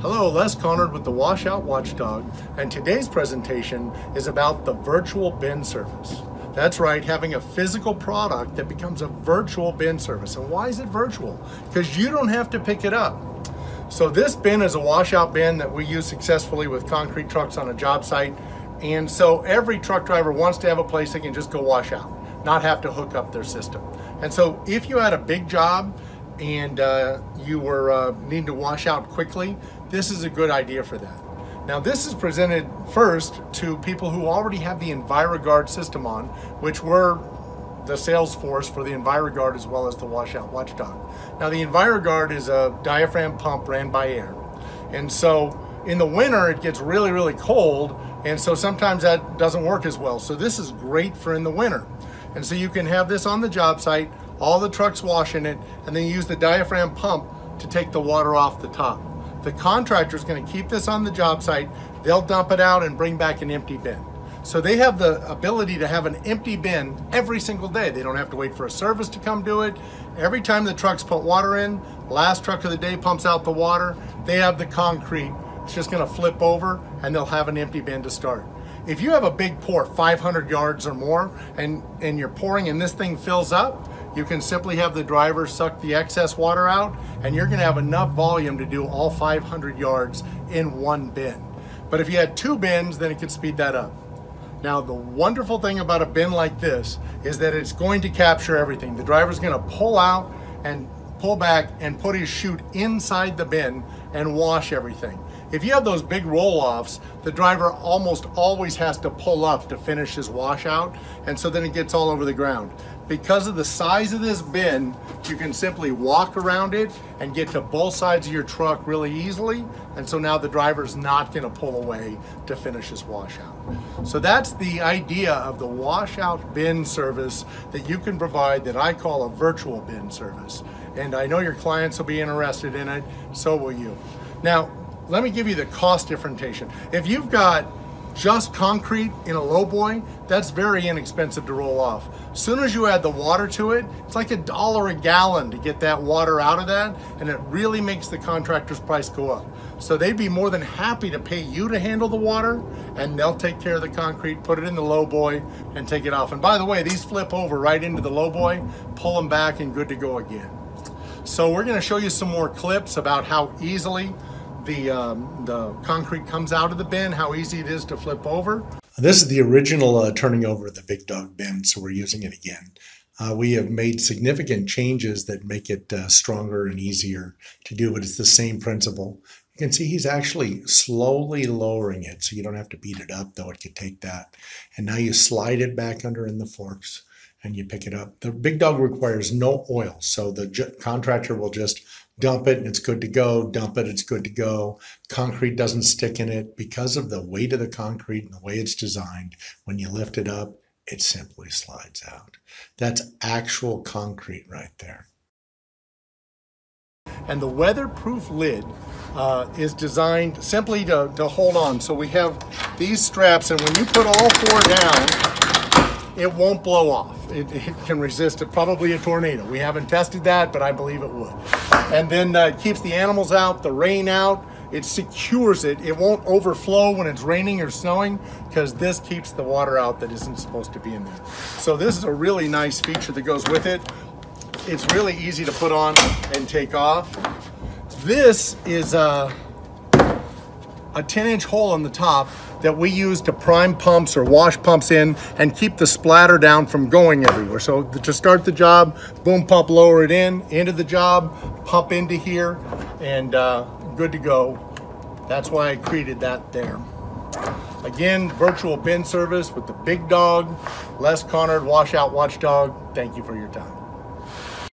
Hello, Les Conard with the Washout Watchdog, and today's presentation is about the virtual bin service. That's right, having a physical product that becomes a virtual bin service. And why is it virtual? Because you don't have to pick it up. So this bin is a washout bin that we use successfully with concrete trucks on a job site. And so every truck driver wants to have a place they can just go wash out, not have to hook up their system. And so if you had a big job and you were needing to wash out quickly, this is a good idea for that. Now this is presented first to people who already have the EnviroGuard system on, which we're the sales force for the EnviroGuard as well as the Washout Watchdog. Now the EnviroGuard is a diaphragm pump ran by air. And so in the winter it gets really, really cold, and so sometimes that doesn't work as well. So this is great for in the winter. And so you can have this on the job site, all the trucks washing it, and then you use the diaphragm pump to take the water off the top. The contractor is going to keep this on the job site, they'll dump it out and bring back an empty bin. So they have the ability to have an empty bin every single day. They don't have to wait for a service to come do it. Every time the trucks put water in, last truck of the day pumps out the water, they have the concrete. It's just going to flip over and they'll have an empty bin to start. If you have a big pour, 500 yards or more, and you're pouring and this thing fills up, you can simply have the driver suck the excess water out, and you're gonna have enough volume to do all 500 yards in one bin. But if you had two bins, then it could speed that up. Now, the wonderful thing about a bin like this is that it's going to capture everything. The driver's gonna pull out and pull back and put his chute inside the bin and wash everything. If you have those big roll-offs, the driver almost always has to pull up to finish his washout, and so then it gets all over the ground. Because of the size of this bin, you can simply walk around it and get to both sides of your truck really easily, and so now the driver's not gonna pull away to finish his washout. So that's the idea of the washout bin service that you can provide, that I call a virtual bin service. And I know your clients will be interested in it, so will you. Now, let me give you the cost differentiation. If you've got just concrete in a lowboy, that's very inexpensive to roll off. As soon as you add the water to it, it's like $1 a gallon to get that water out of that, and it really makes the contractor's price go up. So they'd be more than happy to pay you to handle the water, and they'll take care of the concrete, put it in the lowboy, and take it off. And by the way, these flip over right into the lowboy, pull them back, and good to go again. So we're gonna show you some more clips about how easily the concrete comes out of the bin, how easy it is to flip over. This is the original turning over of the Big Dog bin, so we're using it again. We have made significant changes that make it stronger and easier to do, but it's the same principle. You can see he's actually slowly lowering it, so you don't have to beat it up, though it could take that. And now you slide it back under in the forks and you pick it up. The Big Dog requires no oil, so the contractor will just dump it and it's good to go, dump it, it's good to go. Concrete doesn't stick in it because of the weight of the concrete and the way it's designed. When you lift it up, it simply slides out. That's actual concrete right there. And the weatherproof lid is designed simply to hold on. So we have these straps, and when you put all four down, it won't blow off. It can resist probably a tornado. We haven't tested that, but I believe it would. And then it keeps the animals out, the rain out. It secures it. It won't overflow when it's raining or snowing, because this keeps the water out that isn't supposed to be in there. So this is a really nice feature that goes with it. It's really easy to put on and take off. This is a 10-inch hole in the top that we use to prime pumps or wash pumps in and keep the splatter down from going everywhere. So to start the job, boom pump, lower it in, into the job, pump into here, and good to go. That's why I created that there. Again, virtual bin service with the Big Dog, Les Conard, Washout Watchdog. Thank you for your time.